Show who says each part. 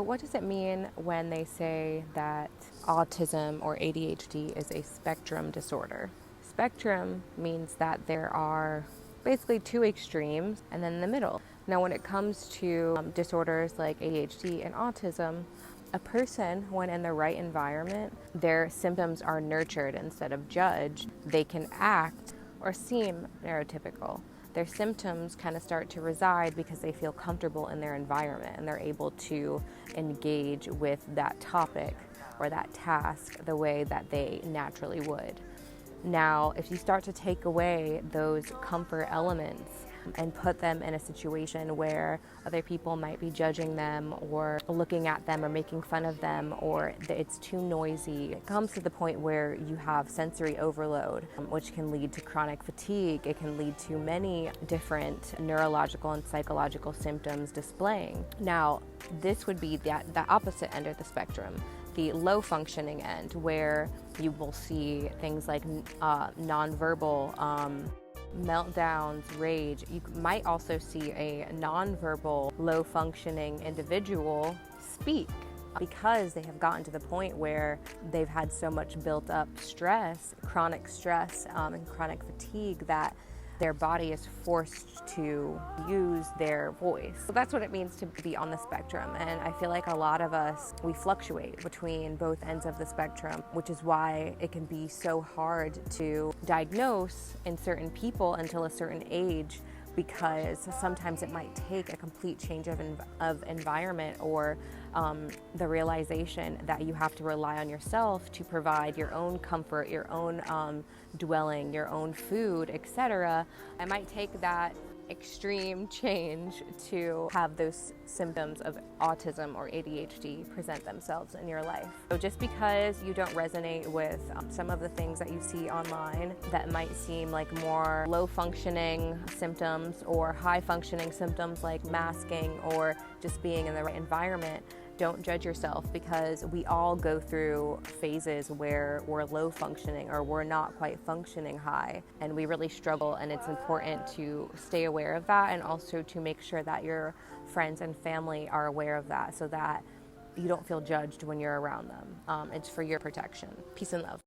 Speaker 1: what does it mean when they say that autism or ADHD is a spectrum disorder? Spectrum means that there are basically two extremes and then the middle. Now, when it comes to disorders like ADHD and autism, a person, when in the right environment, their symptoms are nurtured instead of judged. They can act or seem neurotypical. Their symptoms kind of start to reside because they feel comfortable in their environment and they're able to engage with that topic or that task the way that they naturally would. Now, if you start to take away those comfort elements and put them in a situation where other people might be judging them or looking at them or making fun of them, or it's too noisy, it comes to the point where you have sensory overload, which can lead to chronic fatigue. It can lead to many different neurological and psychological symptoms displaying. Now, this would be the opposite end of the spectrum, the low functioning end, where you will see things like nonverbal meltdowns, rage. You might also see a nonverbal, low-functioning individual speak because they have gotten to the point where they've had so much built-up stress, chronic stress, and chronic fatigue that their body is forced to use their voice. So that's what it means to be on the spectrum. And I feel like a lot of us, we fluctuate between both ends of the spectrum, which is why it can be so hard to diagnose in certain people until a certain age, because sometimes it might take a complete change of environment or the realization that you have to rely on yourself to provide your own comfort, your own dwelling, your own food, etc. It might take that extreme change to have those symptoms of autism or ADHD present themselves in your life. So just because you don't resonate with some of the things that you see online that might seem like more low functioning symptoms or high functioning symptoms like masking or just being in the right environment, don't judge yourself, because we all go through phases where we're low functioning or we're not quite functioning high, and we really struggle, and it's important to stay aware of that and also to make sure that your friends and family are aware of that so that you don't feel judged when you're around them. It's for your protection. Peace and love.